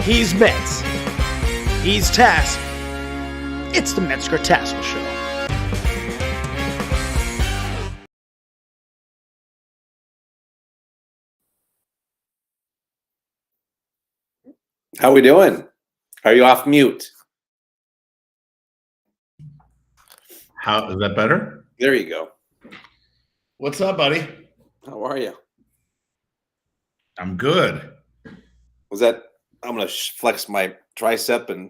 He's Metz. He's Tass. It's the Metzger Tassoul Show. How we doing? Are you off mute? How is that better? There you go. What's up, buddy? How are you? I'm good. Was that? I'm gonna flex my tricep and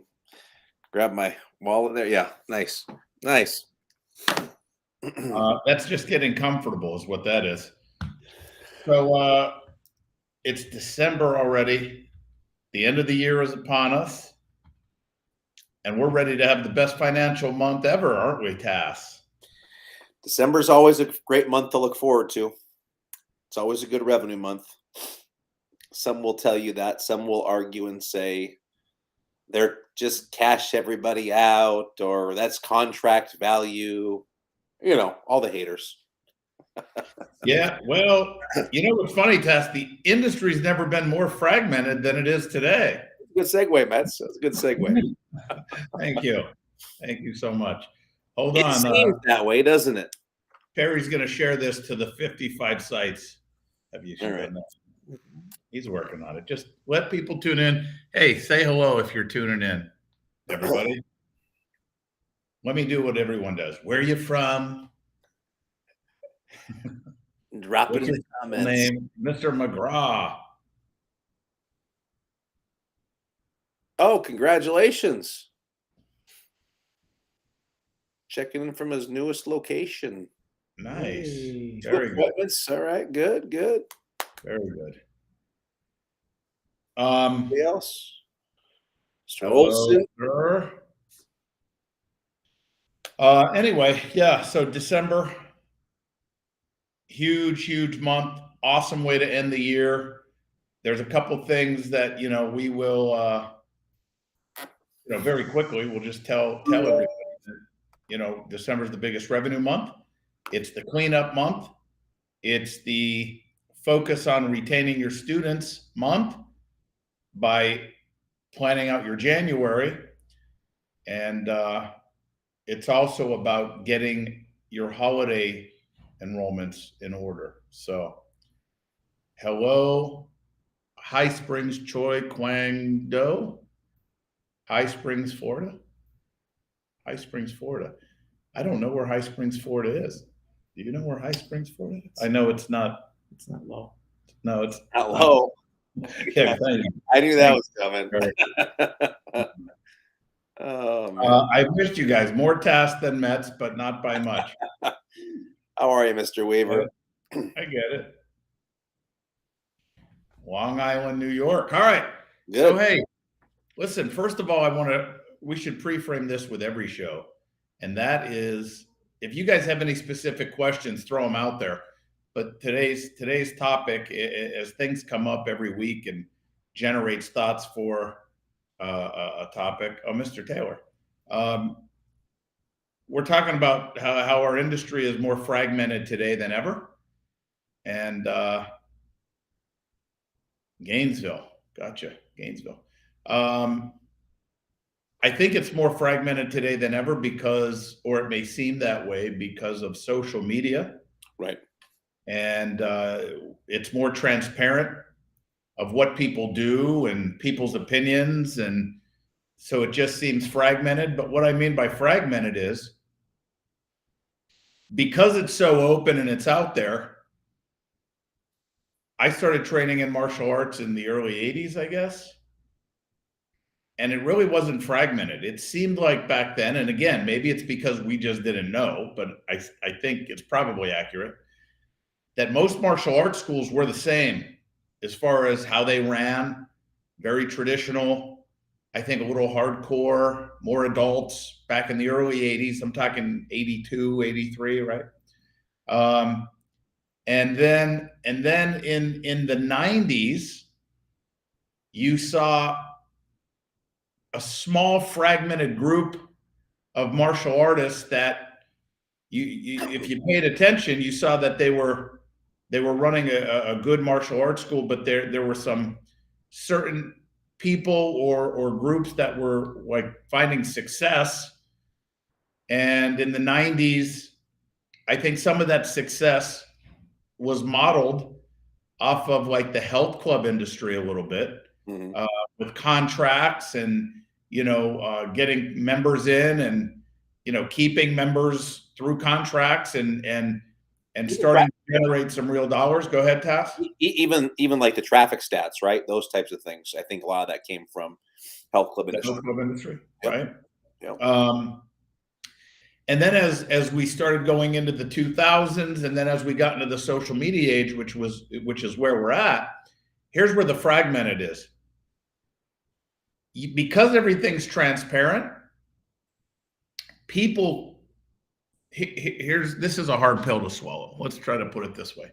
grab my wallet there. Yeah, nice. That's just getting comfortable, is what that is. So it's December already. The end of the year is upon us, and we're ready to have the best financial month ever, aren't we, Tass? December's always a great month to look forward to. It's always a good revenue month. Some will tell you that. Some will argue and say they're just cash everybody out, or that's contract value. You know, all the haters. Yeah, well, you know what's funny, Tass? The industry's never been more fragmented than it is today. Good segue, Metz. That's a good segue. Thank you. Thank you so much. Hold It on. seems that way, doesn't it? Perry's going to share this to the 55 sites. Have you seen that? He's working on it. Just let people tune in. Hey, say hello if you're tuning in, everybody. Let me do what everyone does. Where are you from? Drop in the comments. Name, Mr. McGraw. Oh, congratulations. Checking in from his newest location. Nice. Hey. Very good. All right, good. Very good. Anybody else? Mr. Hello, Olson. Anyway, yeah, so December, huge month, awesome way to end the year. There's a couple things that, we will, very quickly, we'll just tell everybody that, December is the biggest revenue month. It's the cleanup month. It's the focus on retaining your students month by planning out your January. And it's also about getting your holiday enrollments in order. So, hello, High Springs, Choi, Kwang Do, High Springs, Florida. High Springs, Florida. I don't know where High Springs, Florida is. Do you know where High Springs, Florida is? I know it's not. It's not low. No, it's not low. Yeah, I knew that was coming. Oh, man. I missed you guys. More tasks than Metz, but not by much. How are you, Mr. Weaver? I get it. Long Island, New York. All right. Good. So, hey, listen, first of all, we should pre-frame this with every show. And that is, if you guys have any specific questions, throw them out there. But today's topic, as things come up every week and generates thoughts for a topic. Oh, Mr. Taylor. We're talking about how our industry is more fragmented today than ever. And Gainesville. Gotcha. Gainesville. I think it's more fragmented today than ever or it may seem that way because of social media. Right. And it's more transparent of what people do and people's opinions. And so it just seems fragmented. But what I mean by fragmented is because it's so open and it's out there. I started training in martial arts in the early 80s, I guess. And it really wasn't fragmented. It seemed like back then, and again, maybe it's because we just didn't know, but I think it's probably accurate, that most martial arts schools were the same as far as how they ran, very traditional, I think a little hardcore, more adults back in the early 80s. I'm talking 82, 83, right? And then in the 90s, you saw a small fragmented group of martial artists that if you paid attention, you saw that they were running a good martial arts school, but there were some certain people or groups that were like finding success. And in the 90s, I think some of that success was modeled off of like the health club industry a little bit, Mhm. with contracts and, getting members in and, keeping members through contracts and starting to generate some real dollars. Go ahead, Tass. Even like the traffic stats, right? Those types of things. I think a lot of that came from health club The industry. health club industry, Yep. right? Yep. And then as we started going into the 2000s, and then as we got into the social media age, which is where we're at, here's where the fragmented is. Because everything's transparent, people this is a hard pill to swallow. Let's try to put it this way.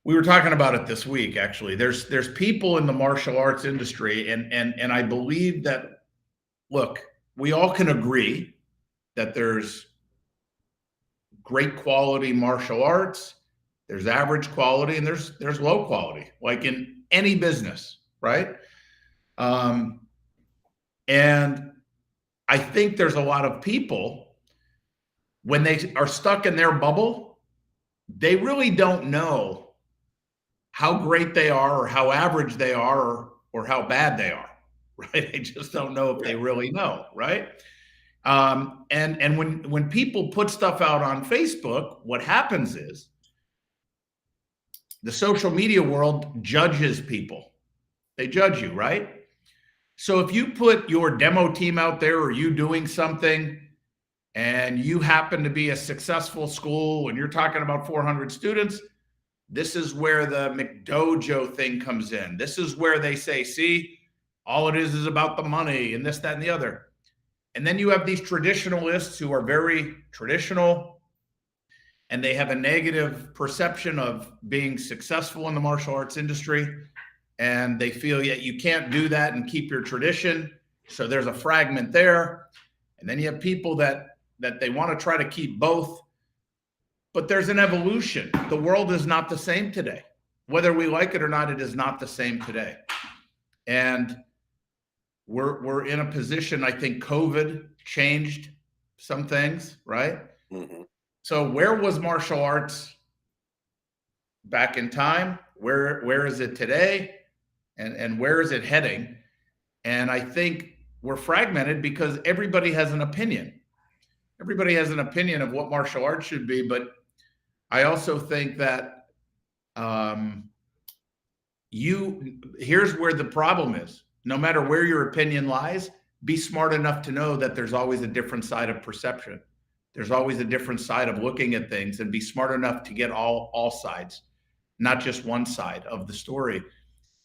We were talking about it this week, actually. There's people in the martial arts industry, and I believe that, look, we all can agree that there's great quality martial arts, there's average quality, and there's low quality, like in any business, right? And I think there's a lot of people, when they are stuck in their bubble, they really don't know how great they are or how average they are or how bad they are, right? They just don't know if they really know, right? And when people put stuff out on Facebook, what happens is the social media world judges people. They judge you, right? So if you put your demo team out there, or you doing something, and you happen to be a successful school and you're talking about 400 students, this is where the McDojo thing comes in. This is where they say, see, all it is about the money and this, that, and the other. And then you have these traditionalists who are very traditional, and they have a negative perception of being successful in the martial arts industry. And they feel, yeah, you can't do that and keep your tradition. So there's a fragment there. And then you have people that they want to try to keep both. But there's an evolution. The world is not the same today. Whether we like it or not, it is not the same today. And we're in a position, I think COVID changed some things, right? Mm-hmm. So where was martial arts back in time? Where is it today? And where is it heading? And I think we're fragmented because everybody has an opinion. Everybody has an opinion of what martial arts should be, but I also think that here's where the problem is. No matter where your opinion lies, be smart enough to know that there's always a different side of perception. There's always a different side of looking at things, and be smart enough to get all sides, not just one side of the story.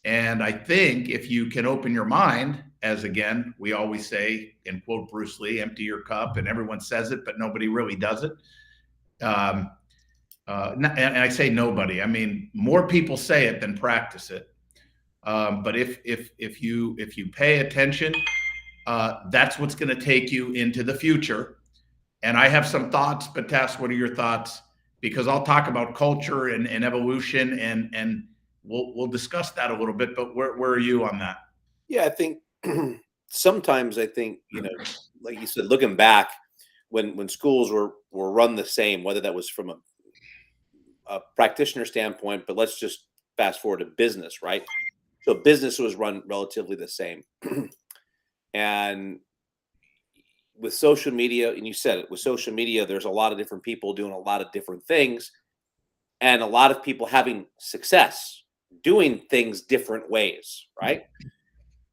And I think if you can open your mind, as again, we always say, and quote Bruce Lee, empty your cup, and everyone says it, but nobody really does it. And I say nobody, I mean, more people say it than practice it. But if you pay attention, that's what's going to take you into the future. And I have some thoughts, but Tess, what are your thoughts? Because I'll talk about culture and evolution, and we'll discuss that a little bit. But where are you on that? Yeah, I think sometimes I think, like you said, looking back, when schools were run the same, whether that was from a practitioner standpoint, but let's just fast forward to business, right? So business was run relatively the same. And with social media, and you said it, with social media, there's a lot of different people doing a lot of different things, and a lot of people having success doing things different ways, right?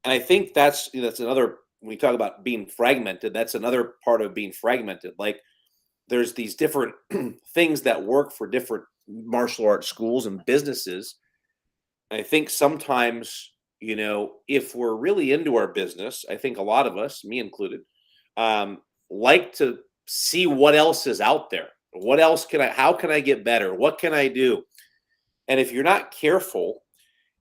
And I think that's another, when we talk about being fragmented, that's another part of being fragmented. Like, there's these different things that work for different martial arts schools and businesses. And I think sometimes, if we're really into our business, I think a lot of us, me included, like to see what else is out there. What else how can I get better? What can I do? And if you're not careful,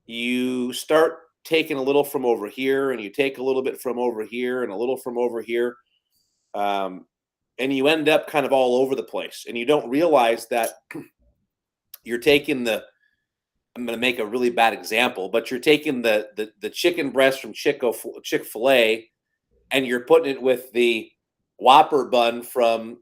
you start taking a little from over here, and you take a little bit from over here and a little from over here. And you end up kind of all over the place, and you don't realize that you're taking the I'm going to make a really bad example, but you're taking the chicken breast from Chick-fil-A and you're putting it with the Whopper bun from,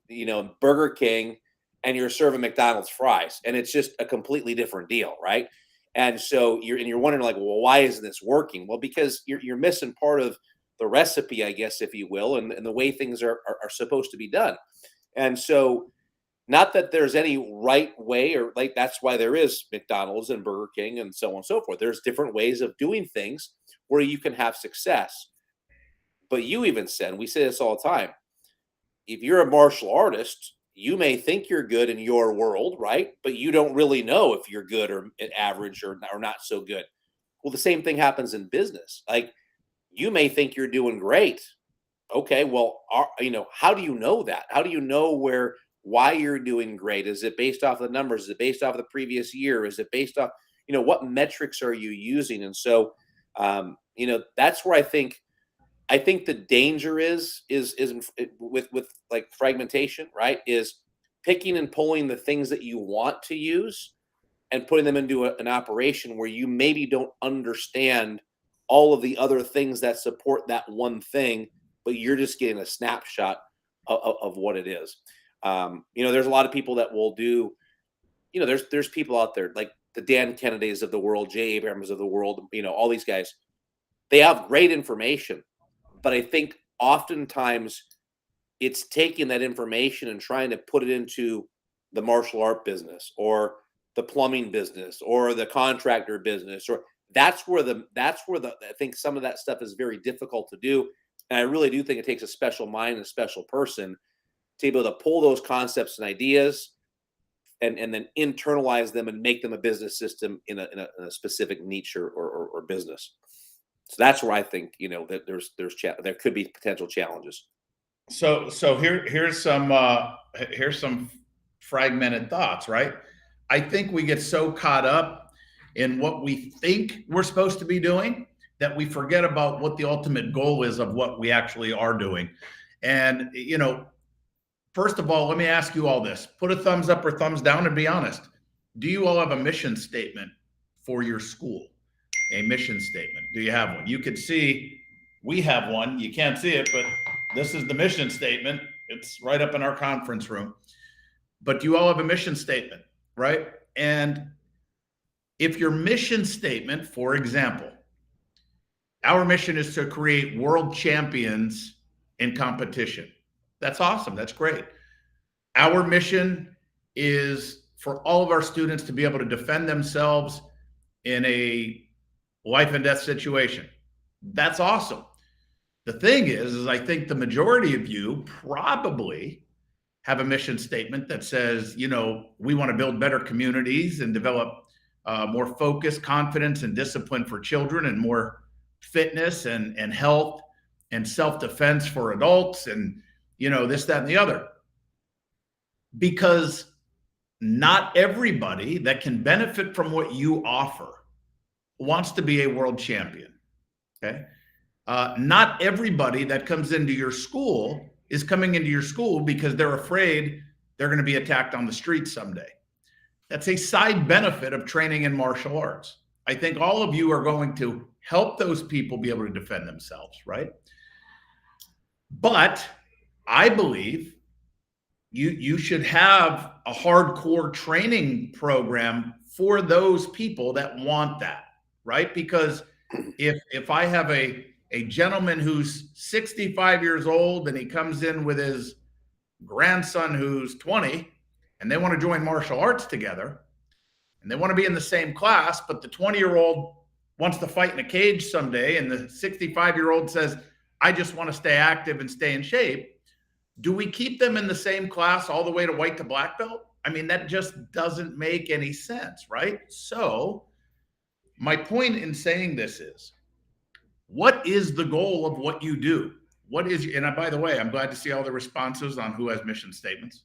Burger King, and you're serving McDonald's fries, and it's just a completely different deal, right? And so you're wondering, like, well, why isn't this working? Well, because you're missing part of the recipe, I guess, if you will, and the way things are supposed to be done. And so, not that there's any right way, or like that's why there is McDonald's and Burger King and so on and so forth. There's different ways of doing things where you can have success. But you even said, we say this all the time, if you're a martial artist, you may think you're good in your world, right? But you don't really know if you're good or average or not so good. Well, the same thing happens in business. Like, you may think you're doing great. Okay, well, how do you know that? How do you know why you're doing great? Is it based off the numbers? Is it based off the previous year? Is it based off, what metrics are you using? And so, that's where I think the danger is with like fragmentation, right? Is picking and pulling the things that you want to use and putting them into an operation where you maybe don't understand all of the other things that support that one thing, but you're just getting a snapshot of what it is. There's a lot of people that will do, there's people out there like the Dan Kennedys of the world, Jay Abrams of the world, all these guys, they have great information, but I think oftentimes it's taking that information and trying to put it into the martial art business or the plumbing business or the contractor business, or that's where I think some of that stuff is very difficult to do. And I really do think it takes a special mind and a special person to be able to pull those concepts and ideas and then internalize them and make them a business system in a specific niche or business. So that's where I think, that there could be potential challenges. So here's some fragmented thoughts, right? I think we get so caught up in what we think we're supposed to be doing that we forget about what the ultimate goal is of what we actually are doing. And, first of all, let me ask you all this. Put a thumbs up or thumbs down and be honest. Do you all have a mission statement for your school? A mission statement. Do you have one? You could see we have one. You can't see it, but this is the mission statement. It's right up in our conference room. But you all have a mission statement, right? And if your mission statement, for example, our mission is to create world champions in competition. That's awesome. That's great. Our mission is for all of our students to be able to defend themselves in a life and death situation. That's awesome. The thing is I think the majority of you probably have a mission statement that says, we want to build better communities and develop more focus, confidence, and discipline for children, and more fitness and health and self-defense for adults, and this, that, and the other. Because not everybody that can benefit from what you offer wants to be a world champion. Okay. Not everybody that comes into your school is coming into your school because they're afraid they're going to be attacked on the street someday. That's a side benefit of training in martial arts. I think all of you are going to help those people be able to defend themselves, right? But I believe you should have a hardcore training program for those people that want that, right? Because if I have a gentleman who's 65 years old and he comes in with his grandson who's 20 and they want to join martial arts together and they want to be in the same class, but the 20-year-old wants to fight in a cage someday and the 65-year-old says, I just want to stay active and stay in shape. Do we keep them in the same class all the way to white to black belt? I mean, that just doesn't make any sense, right? So my point in saying this is, what is the goal of what you do? What is, and by the way, I'm glad to see all the responses on who has mission statements.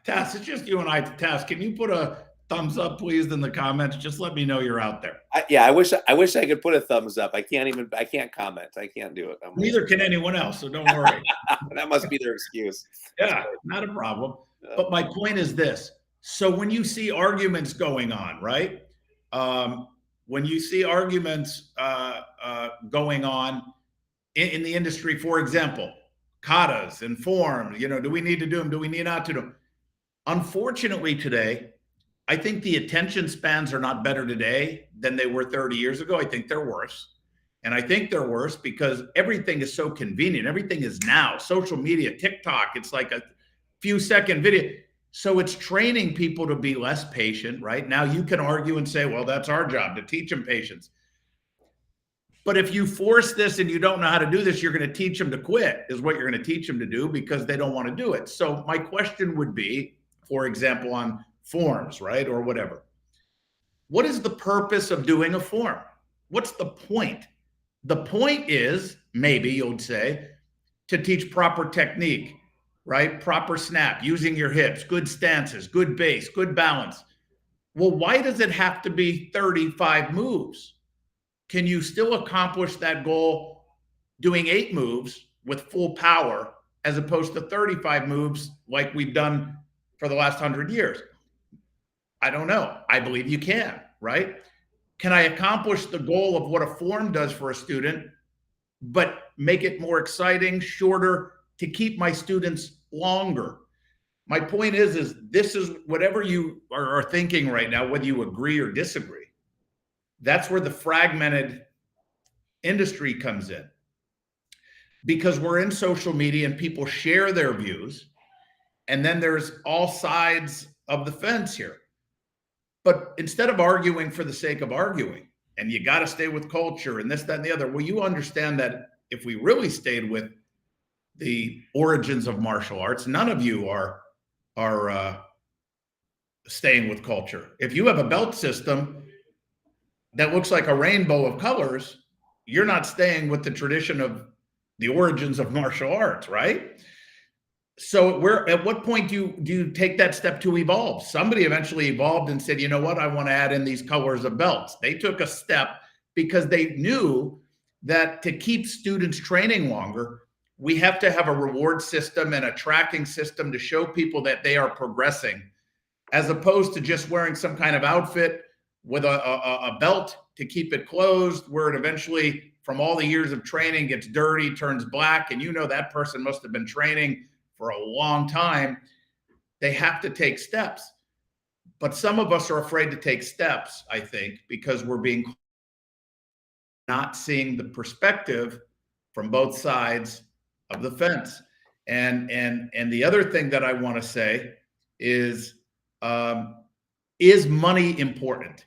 Tass, it's just you and I. Tass, can you put a thumbs up, please, in the comments? Just let me know you're out there. I wish I could put a thumbs up. I can't comment. I can't do it. Neither can anyone else, so don't worry. That must be their excuse. Yeah, not a problem. But my point is this. So when you see arguments going on, right? When you see arguments going on in the industry, for example, katas and forms, do we need to do them? Do we need not to do them? Unfortunately, today, I think the attention spans are not better today than they were 30 years ago. I think they're worse. And I think they're worse because everything is so convenient. Everything is now social media, TikTok. It's like a few second video. So it's training people to be less patient, right? Now you can argue and say, well, that's our job to teach them patience. But if you force this and you don't know how to do this, you're going to teach them to quit, is what you're going to teach them to do because they don't want to do it. So my question would be, for example, on forms, right? Or whatever. What is the purpose of doing a form? What's the point? The point is, maybe you'll say, to teach proper technique, right? Proper snap, using your hips, good stances, good base, good balance. Well, why does it have to be 35 moves? Can you still accomplish that goal doing 8 moves with full power as opposed to 35 moves like we've done for the last 100 years? I don't know. I believe you can, right? Can I accomplish the goal of what a form does for a student, but make it more exciting, shorter, to keep my students longer? My point is this is whatever you are thinking right now, whether you agree or disagree. That's where the fragmented industry comes in. Because we're in social media and people share their views, and then there's all sides of the fence here. But instead of arguing for the sake of arguing, and you got to stay with culture and this, that, and the other, well, you understand that if we really stayed with the origins of martial arts, none of you are staying with culture. If you have a belt system that looks like a rainbow of colors, you're not staying with the tradition of the origins of martial arts, right? So at what point do you take that step to evolve? Somebody eventually evolved and said, you know what, I want to add in these colors of belts. They took a step because they knew that to keep students training longer, we have to have a reward system and a tracking system to show people that they are progressing, as opposed to just wearing some kind of outfit with a belt to keep it closed, where it eventually, from all the years of training, gets dirty, turns black, and that person must have been training for a long time. They have to take steps. But some of us are afraid to take steps, I think, because we're not seeing the perspective from both sides of the fence. And the other thing that I want to say is money important?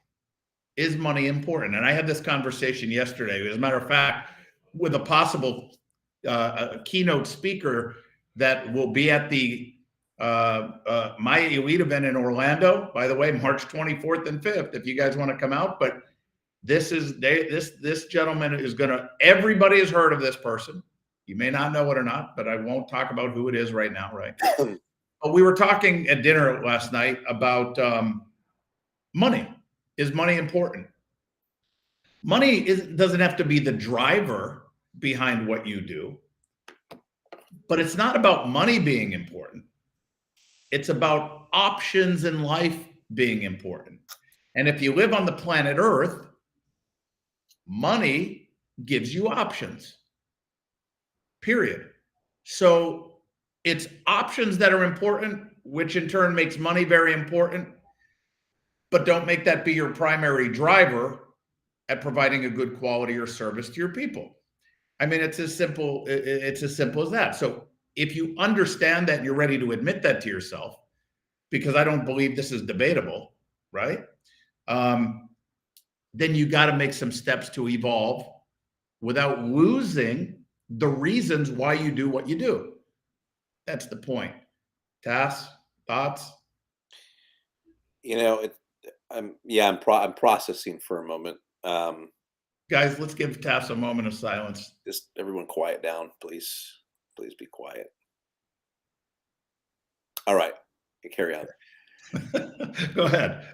Is money important? And I had this conversation yesterday, as a matter of fact, with a possible keynote speaker that will be at the My Elite event in Orlando, by the way, March 24th and 5th, if you guys want to come out. But this gentleman is everybody has heard of this person. You may not know it or not, but I won't talk about who it is right now, right? But we were talking at dinner last night about money. Is money important? Money doesn't have to be the driver behind what you do, but it's not about money being important. It's about options in life being important. And if you live on the planet Earth, money gives you options, period. So it's options that are important, which in turn makes money very important. But don't make that be your primary driver at providing a good quality or service to your people. I mean, it's as simple as that. So if you understand that and you're ready to admit that to yourself, because I don't believe this is debatable, right? Then you got to make some steps to evolve without losing the reasons why you do what you do. That's the point. Tass, thoughts? I'm processing for a moment. Guys, let's give Tass a moment of silence. Just everyone quiet down, please. Please be quiet. All right, carry on. Go ahead.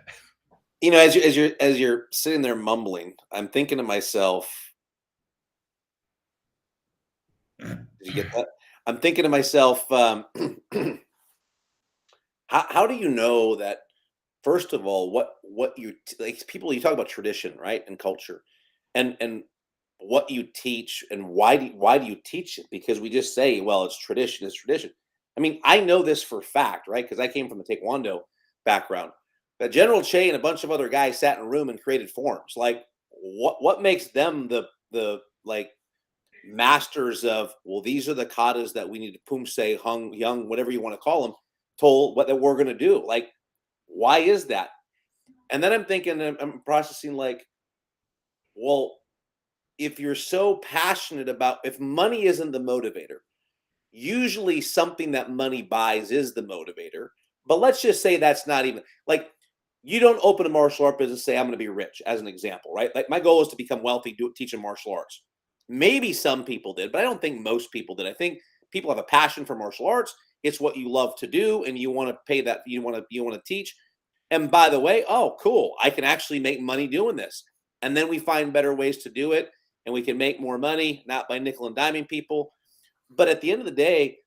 As you're sitting there mumbling, I'm thinking to myself, did you get that? I'm thinking to myself, how do you know that first of all, what you like people you talk about tradition, right? And culture. And what you teach and why do you teach it? Because we just say, well, it's tradition, it's tradition. I mean, I know this for fact, right? Because I came from a Taekwondo background. That General Che and a bunch of other guys sat in a room and created forms. Like, what makes them the like masters of, well, these are the katas that we need to pumse, hung, young, whatever you want to call them, told what that we're going to do. Like, why is that? And then I'm thinking, I'm processing like, well, if you're so passionate about, if money isn't the motivator, usually something that money buys is the motivator. But let's just say that's not even like, you don't open a martial art business and say, I'm going to be rich, as an example, right? Like, my goal is to become wealthy teaching martial arts. Maybe some people did, but I don't think most people did. I think people have a passion for martial arts. It's what you love to do, and you want to pay that. You want to teach. And by the way, oh, cool, I can actually make money doing this. And then we find better ways to do it, and we can make more money, not by nickel and diming people. But at the end of the day,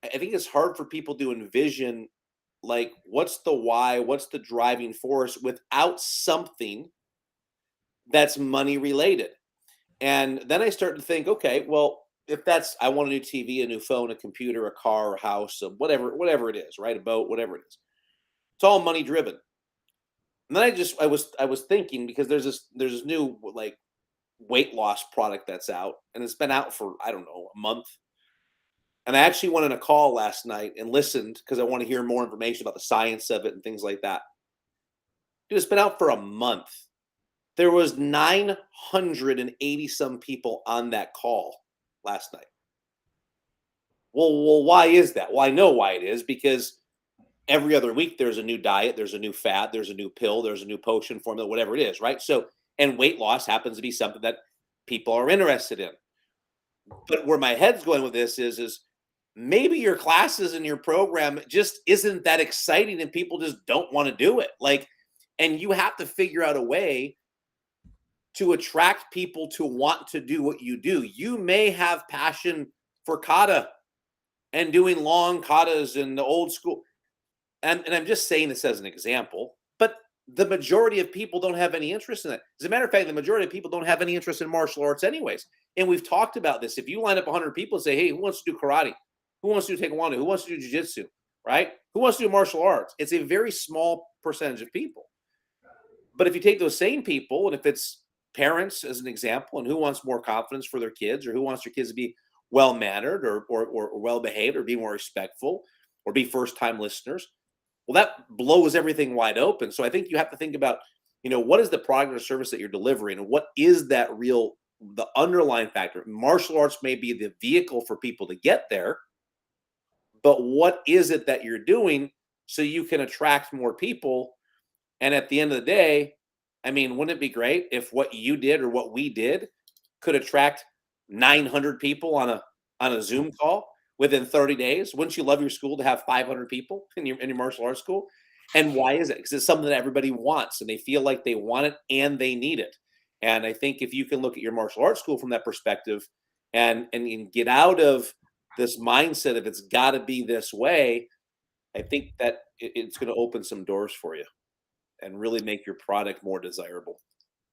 I think it's hard for people to envision, like, what's the why, what's the driving force without something that's money related. And then I start to think, okay, well, if that's, I want a new TV, a new phone, a computer, a car, a house, whatever it is, right? A boat, whatever it is. It's all money driven. And then I was thinking, because there's this new like weight loss product that's out, and it's been out for, I don't know, a month. And I actually went on a call last night and listened because I want to hear more information about the science of it and things like that. Dude, it's been out for a month. There was 980 some people on that call last night. Well, why is that? Well, I know why it is, because every other week there's a new diet, there's a new fad, there's a new pill, there's a new potion formula, whatever it is, right? So, and weight loss happens to be something that people are interested in. But where my head's going with this is maybe your classes and your program just isn't that exciting, and people just don't want to do it. Like, and you have to figure out a way to attract people to want to do what you do. You may have passion for kata and doing long katas in the old school. And I'm just saying this as an example, but the majority of people don't have any interest in it. As a matter of fact, the majority of people don't have any interest in martial arts anyways. And we've talked about this. If you line up 100 people and say, hey, who wants to do karate? Who wants to do taekwondo? Who wants to do jiu-jitsu? Right? Who wants to do martial arts? It's a very small percentage of people. But if you take those same people, and if it's parents as an example, and who wants more confidence for their kids, or who wants their kids to be well-mannered or well-behaved, or be more respectful, or be first-time listeners, well, that blows everything wide open. So I think you have to think about, what is the product or service that you're delivering, and what is that the underlying factor. Martial arts may be the vehicle for people to get there, but what is it that you're doing so you can attract more people? And at the end of the day, I mean, wouldn't it be great if what you did or what we did could attract 900 people on a Zoom call within 30 days? Wouldn't you love your school to have 500 people in your martial arts school? And why is it? Because it's something that everybody wants, and they feel like they want it and they need it. And I think if you can look at your martial arts school from that perspective, and get out of this mindset of it's got to be this way, I think that it's going to open some doors for you and really make your product more desirable.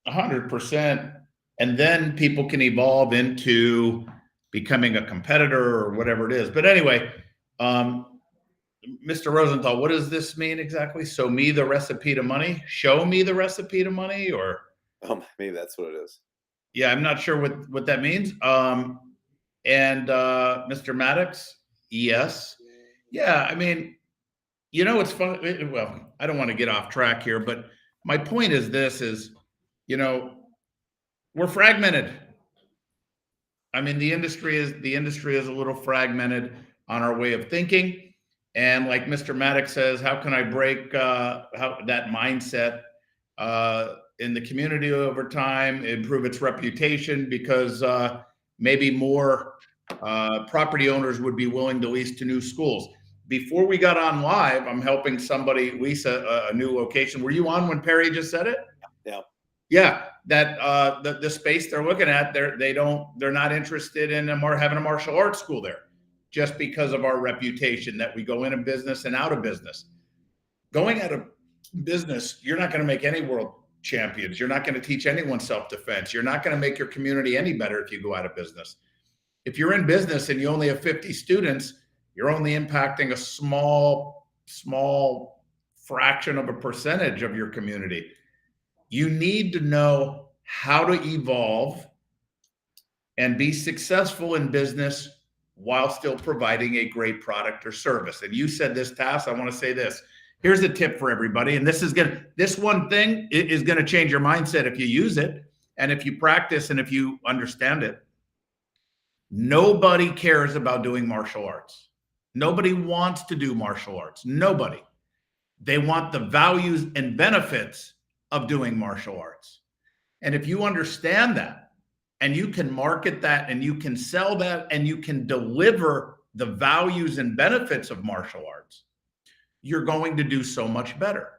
100%. And then people can evolve into becoming a competitor or whatever it is. But anyway, Mr. Rosenthal, what does this mean exactly? Show me the recipe to money? Show me the recipe to money? Or maybe that's what it is. Yeah, I'm not sure what that means. And Mr. Maddox, yes. Yeah, I mean, it's fun. Well, I don't want to get off track here, but my point is we're fragmented. I mean, the industry is a little fragmented on our way of thinking. And like Mr. Maddox says, how can I break that mindset in the community over time, improve its reputation, because maybe more property owners would be willing to lease to new schools. Before we got on live, I'm helping somebody lease a new location. Were you on when Perry just said it? Yeah. Yeah, that the space they're looking at, they're not interested in having a martial arts school there, just because of our reputation that we go in a business and out of business. Going out of business, you're not going to make any world champions. You're not going to teach anyone self-defense. You're not going to make your community any better if you go out of business. If you're in business and you only have 50 students, you're only impacting a small fraction of a percentage of your community. You need to know how to evolve and be successful in business while still providing a great product or service. And you said this, Tass, I want to say this. Here's a tip for everybody. And this one thing is going to change your mindset if you use it and if you practice and if you understand it. Nobody cares about doing martial arts. Nobody wants to do martial arts. Nobody. They want the values and benefits of doing martial arts. And if you understand that and you can market that and you can sell that and you can deliver the values and benefits of martial arts, you're going to do so much better.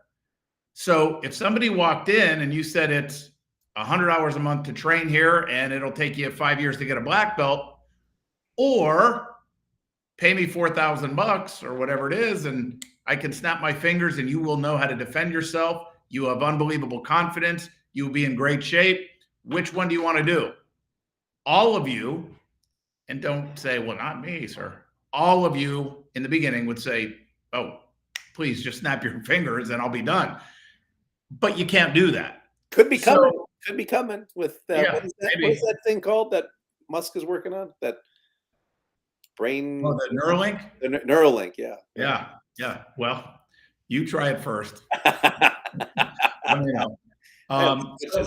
So if somebody walked in and you said it's 100 hours a month to train here and it'll take you 5 years to get a black belt, or pay me $4,000 or whatever it is, and I can snap my fingers and you will know how to defend yourself. You have unbelievable confidence. You'll be in great shape. Which one do you want to do? All of you, and don't say, well, not me, sir. All of you in the beginning would say, oh, please just snap your fingers and I'll be done. But you can't do that. Could be coming. Could be coming with what is that thing called that Musk is working on? That brain. Oh, the Neuralink? The Neuralink, yeah. Yeah. Well, you try it first. Let me know.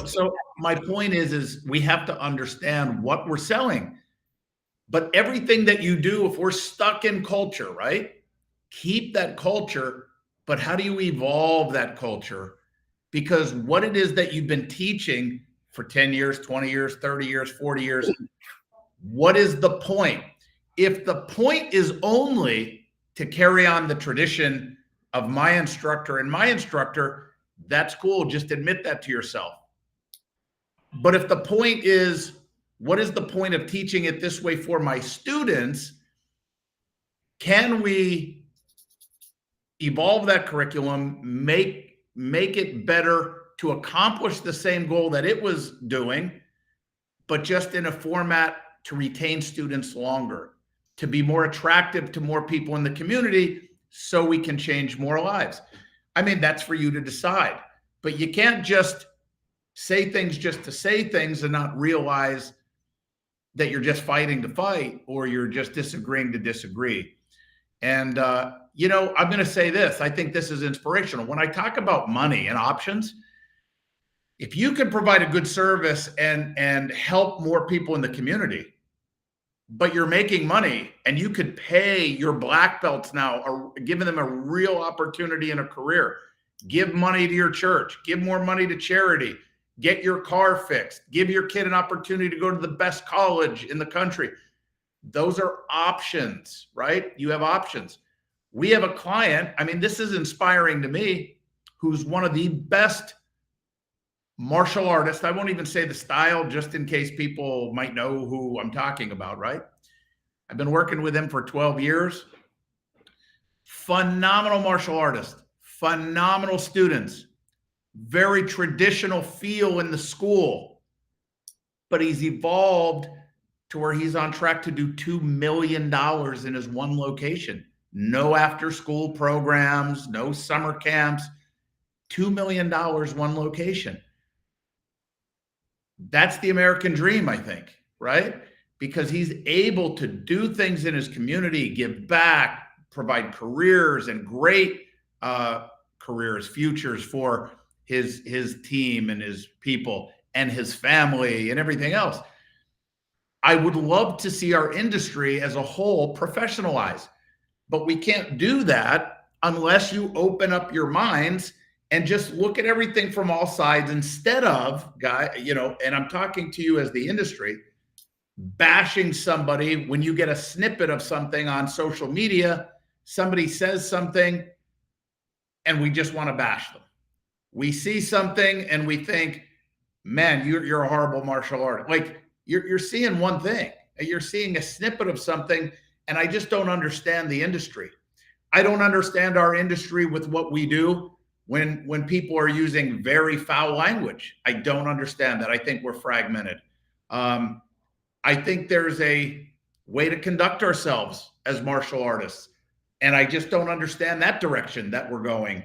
So my point is we have to understand what we're selling. But everything that you do, if we're stuck in culture, right? Keep that culture, but how do you evolve that culture? Because what it is that you've been teaching for 10 years, 20 years, 30 years, 40 years, what is the point? If the point is only to carry on the tradition of my instructor and my instructor, that's cool. Just admit that to yourself. But if the point is, what is the point of teaching it this way for my students? Can we evolve that curriculum, make it better to accomplish the same goal that it was doing, but just in a format to retain students longer, to be more attractive to more people in the community so we can change more lives? I mean, that's for you to decide, but you can't just say things just to say things and not realize that you're just fighting to fight or you're just disagreeing to disagree. And, I'm going to say this. I think this is inspirational. When I talk about money and options, if you can provide a good service and help more people in the community, but you're making money and you could pay your black belts now, or giving them a real opportunity in a career, give money to your church, give more money to charity, get your car fixed, give your kid an opportunity to go to the best college in the country. Those are options, right? You have options. We have a client, I mean, this is inspiring to me, who's one of the best martial artists. I won't even say the style, just in case people might know who I'm talking about, right? I've been working with him for 12 years. Phenomenal martial artist, phenomenal students, very traditional feel in the school, but he's evolved to where he's on track to do $2 million in his one location. No after school programs, no summer camps, $2 million one location. That's the American dream, I think, right? Because he's able to do things in his community, give back, provide careers and great careers, futures for his team and his people and his family and everything else. I would love to see our industry as a whole professionalize, but we can't do that unless you open up your minds and just look at everything from all sides instead of, and I'm talking to you as the industry, bashing somebody when you get a snippet of something on social media, somebody says something and we just want to bash them. We see something and we think, man, you're a horrible martial artist. Like you're seeing one thing, you're seeing a snippet of something, and I just don't understand the industry. I don't understand our industry with what we do. when people are using very foul language. I don't understand that. I think we're fragmented. I think there's a way to conduct ourselves as martial artists, and I just don't understand that direction that we're going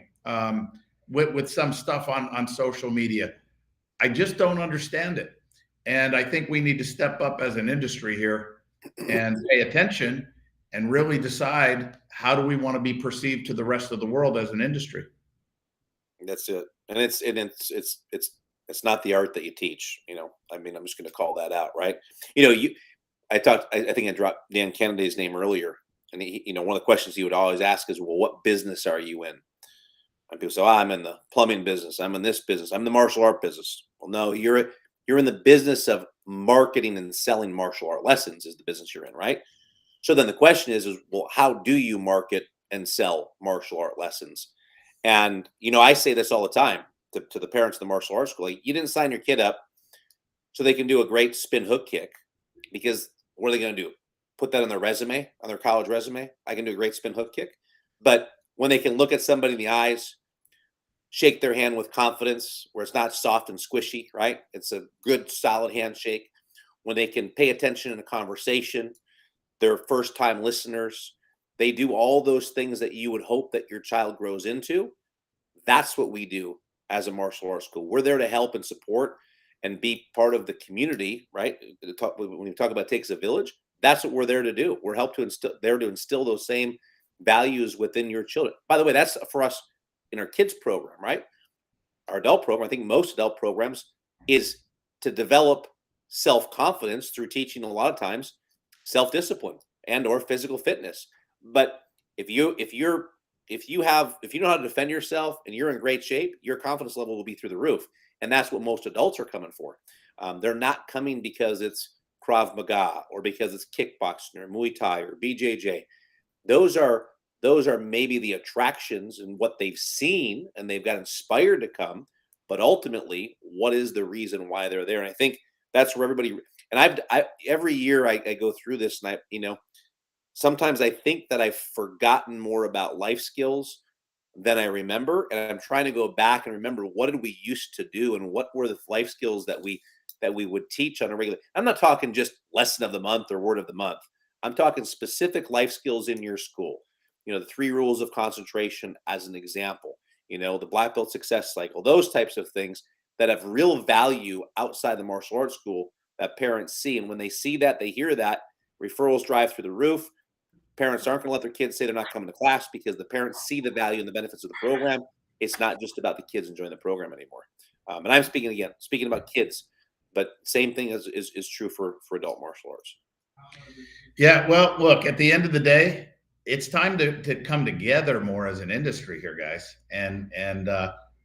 with some stuff on social media. I just don't understand it, and I think we need to step up as an industry here and pay attention and really decide, how do we want to be perceived to the rest of the world as an industry. That's it. And it's not the art that you teach, I mean, I'm just going to call that out, right? I think I dropped Dan Kennedy's name earlier, and one of the questions he would always ask is, well, what business are you in? And people say, oh, I'm in the plumbing business, I'm in this business, I'm in the martial art business. Well, no, you're in the business of marketing and selling martial art lessons is the business you're in, right? So then the question is, well, how do you market and sell martial art lessons? And, I say this all the time to the parents of the martial arts school. Like, you didn't sign your kid up so they can do a great spin hook kick, because what are they going to do? Put that on their resume, on their college resume? I can do a great spin hook kick. But when they can look at somebody in the eyes, shake their hand with confidence, where it's not soft and squishy, right? It's a good, solid handshake. When they can pay attention in a conversation, they're first-time listeners. They do all those things that you would hope that your child grows into. That's what we do as a martial arts school. We're there to help and support and be part of the community, right? When we talk about it takes a village, that's what we're there to do. We're there to instill those same values within your children. By the way, that's for us in our kids program, right? Our adult program, I think most adult programs, is to develop self-confidence through teaching, a lot of times, self-discipline and or physical fitness. But if you know how to defend yourself and you're in great shape, your confidence level will be through the roof. And that's what most adults are coming for. They're not coming because it's Krav Maga or because it's kickboxing or Muay Thai or BJJ. Those are maybe the attractions and what they've seen, and they've got inspired to come. But ultimately, what is the reason why they're there? And I think that's where everybody. And every year I go through this, and sometimes I think that I've forgotten more about life skills than I remember, and I'm trying to go back and remember, what did we used to do, and what were the life skills that we would teach on a regular. I'm not talking just lesson of the month or word of the month. I'm talking specific life skills in your school. The 3 rules of concentration as an example. The black belt success cycle. Those types of things that have real value outside the martial arts school that parents see, and when they see that, they hear that, referrals drive through the roof. Parents aren't going to let their kids say they're not coming to class, because the parents see the value and the benefits of the program. It's not just about the kids enjoying the program anymore. And I'm speaking about kids, but same thing is true for adult martial arts. Yeah, well, look, at the end of the day, it's time to come together more as an industry here, guys, and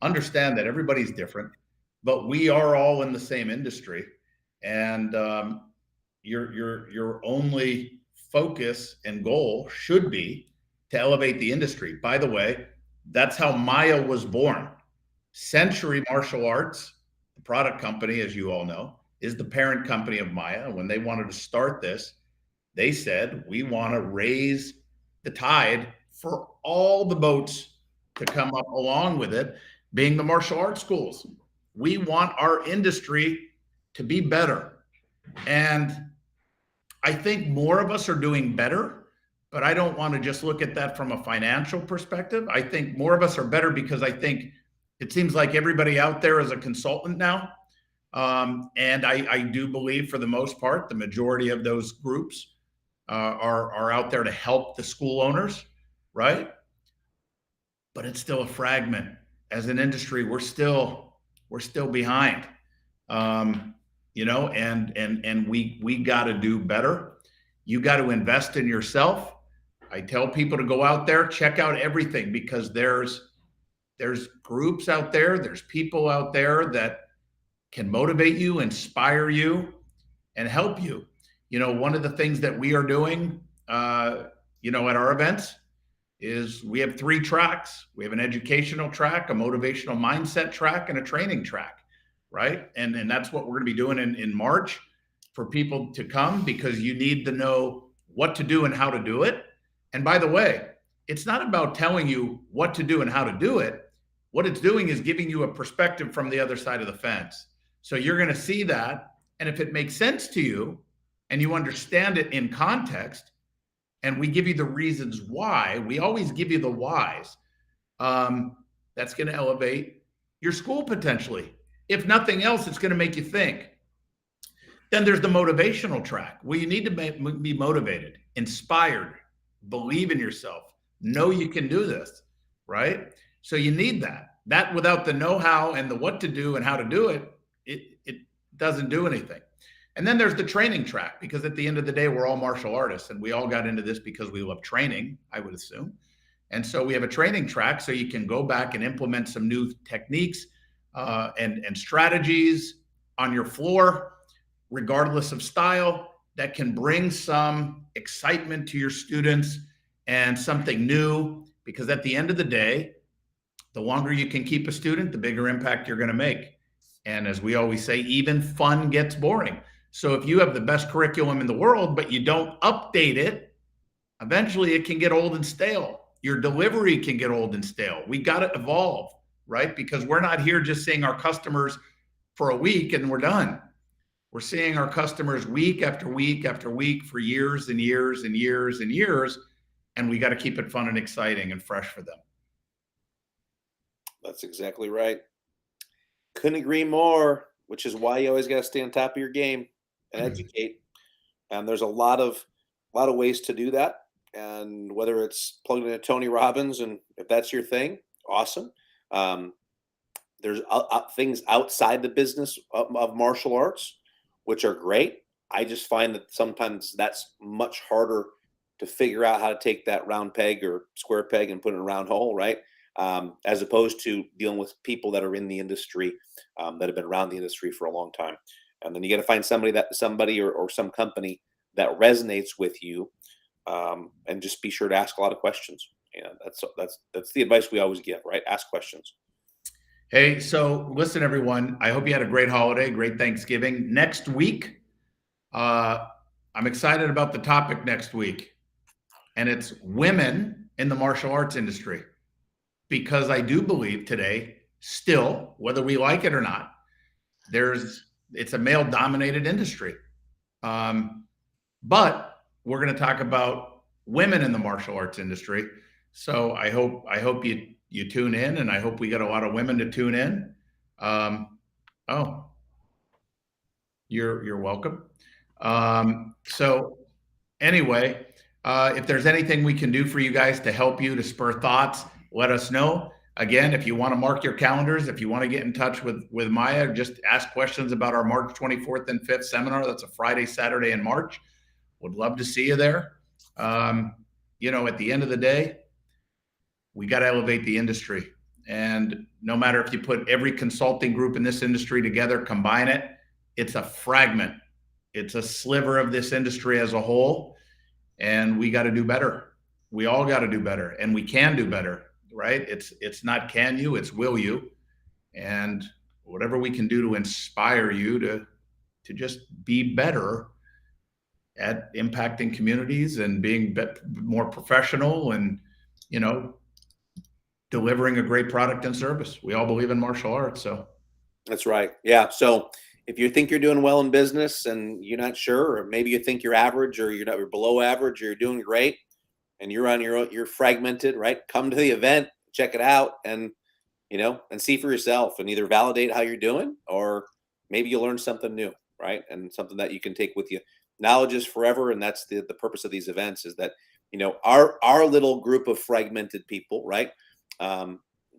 understand that everybody's different, but we are all in the same industry, and your only focus and goal should be to elevate the industry. By the way, that's how Maya was born. Century Martial Arts, the product company, as you all know, is the parent company of Maya. When they wanted to start this, they said, we want to raise the tide for all the boats to come up along with it, being the martial arts schools. We want our industry to be better. And I think more of us are doing better, but I don't want to just look at that from a financial perspective. I think more of us are better because I think it seems like everybody out there is a consultant now. And I do believe, for the most part, the majority of those groups are out there to help the school owners, right? But it's still a fragment. As an industry, we're still behind. And we got to do better. You got to invest in yourself. I tell people to go out there, check out everything, because there's groups out there, there's people out there that can motivate you, inspire you, and help you. One of the things that we are doing, at our events is we have 3 tracks. We have an educational track, a motivational mindset track, and a training track, right? And that's what we're going to be doing in March for people to come, because you need to know what to do and how to do it. And by the way, it's not about telling you what to do and how to do it. what it's doing is giving you a perspective from the other side of the fence. So you're going to see that. And if it makes sense to you and you understand it in context, and we give you the reasons why, we always give you the whys, that's going to elevate your school potentially. If nothing else, it's going to make you think. Then there's the motivational track where you need to be motivated, inspired, believe in yourself, know you can do this, right? So you need that. That without the know-how and the what to do and how to do it, it doesn't do anything. And then there's the training track, because at the end of the day, we're all martial artists and we all got into this because we love training, I would assume. And so we have a training track so you can go back and implement some new techniques and strategies on your floor, regardless of style, that can bring some excitement to your students and something new. Because at the end of the day, the longer you can keep a student, the bigger impact you're going to make. And as we always say, even fun gets boring. So if you have the best curriculum in the world, but you don't update it, eventually it can get old and stale. Your delivery can get old and stale. We got to evolve, right? Because we're not here just seeing our customers for a week and we're done. We're seeing our customers week after week after week for years and years and years and years. And we got to keep it fun and exciting and fresh for them. That's exactly right. Couldn't agree more, which is why you always got to stay on top of your game and educate. And there's a lot of ways to do that. And whether it's plugging into Tony Robbins, and if that's your thing, awesome. There's things outside the business of martial arts, which are great. I just find that sometimes that's much harder to figure out how to take that round peg or square peg and put it in a round hole, right? As opposed to dealing with people that are in the industry, that have been around the industry for a long time. And then you got to find somebody or some company that resonates with you, and just be sure to ask a lot of questions. And that's the advice we always give, right? Ask questions. Hey, so listen, everyone, I hope you had a great holiday, great Thanksgiving. Next week, I'm excited about the topic next week, and it's women in the martial arts industry. Because I do believe today, still, whether we like it or not, it's a male-dominated industry. But we're going to talk about women in the martial arts industry. So I hope you tune in, and I hope we get a lot of women to tune in. You're welcome. So anyway, if there's anything we can do for you guys to help you, to spur thoughts, let us know. Again, if you want to mark your calendars, if you want to get in touch with Maya, just ask questions about our March 24th and 5th seminar. That's a Friday, Saturday in March. Would love to see you there. At the end of the day, we got to elevate the industry. And no matter if you put every consulting group in this industry together, combine it, it's a fragment. It's a sliver of this industry as a whole. And we got to do better. We all got to do better, and we can do better. Right? It's not can you, it's will you. And whatever we can do to inspire you to just be better at impacting communities and being more professional and, delivering a great product and service. We all believe in martial arts. So that's right. Yeah. So if you think you're doing well in business and you're not sure, or maybe you think you're average, or you're below average, or you're doing great, and you're on your own, you're fragmented, right? Come to the event, check it out, and see for yourself, and either validate how you're doing, or maybe you'll learn something new, right? And something that you can take with you. Knowledge is forever, and that's the purpose of these events, is that our little group of fragmented people, right,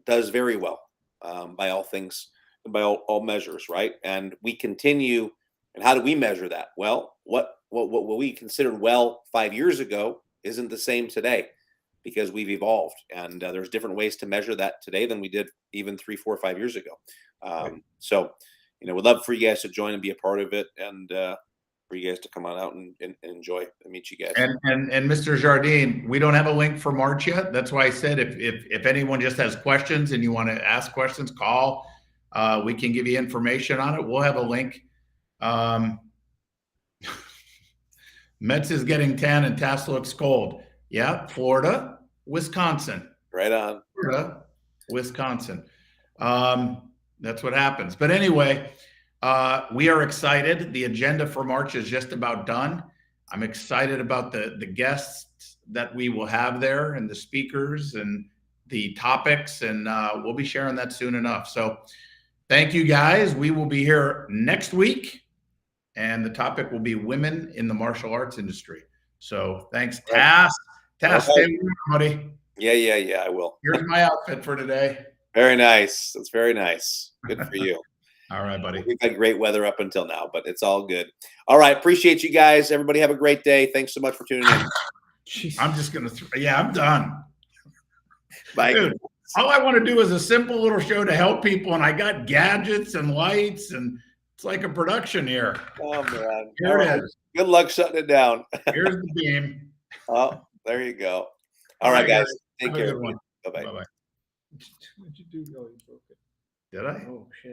does very well, by all things, by all measures, right? And we continue. And how do we measure that? Well, what we considered well 5 years ago isn't the same today, because we've evolved, and there's different ways to measure that today than we did even 3, 4, 5 years ago. So, we'd love for you guys to join and be a part of it, and for you guys to come on out and enjoy and meet you guys. And Mr. Jardine, we don't have a link for March yet. That's why I said if anyone just has questions and you want to ask questions, call. We can give you information on it. We'll have a link. Metz is getting tan and Tass looks cold. Yeah, Florida, Wisconsin. Right on. Florida, Wisconsin. That's what happens. But anyway, we are excited. The agenda for March is just about done. I'm excited about the guests that we will have there and the speakers and the topics, and we'll be sharing that soon enough. So thank you guys. We will be here next week, and the topic will be women in the martial arts industry. So thanks, Tass. Tass, stay with me, buddy. Yeah, I will. Here's my outfit for today. Very nice. That's very nice. Good for you. All right, buddy. We've had great weather up until now, but it's all good. All right. Appreciate you guys. Everybody have a great day. Thanks so much for tuning in. I'm just going to, I'm done. Bye. Dude, all I want to do is a simple little show to help people, and I got gadgets and lights, and it's like a production here. Oh, man. Here it is. Good luck shutting it down. Here's the beam. Oh, there you go. All right, guys. Take care. Bye-bye. Bye-bye. What'd you do? Oh, you broke it. Did I? Oh, shit.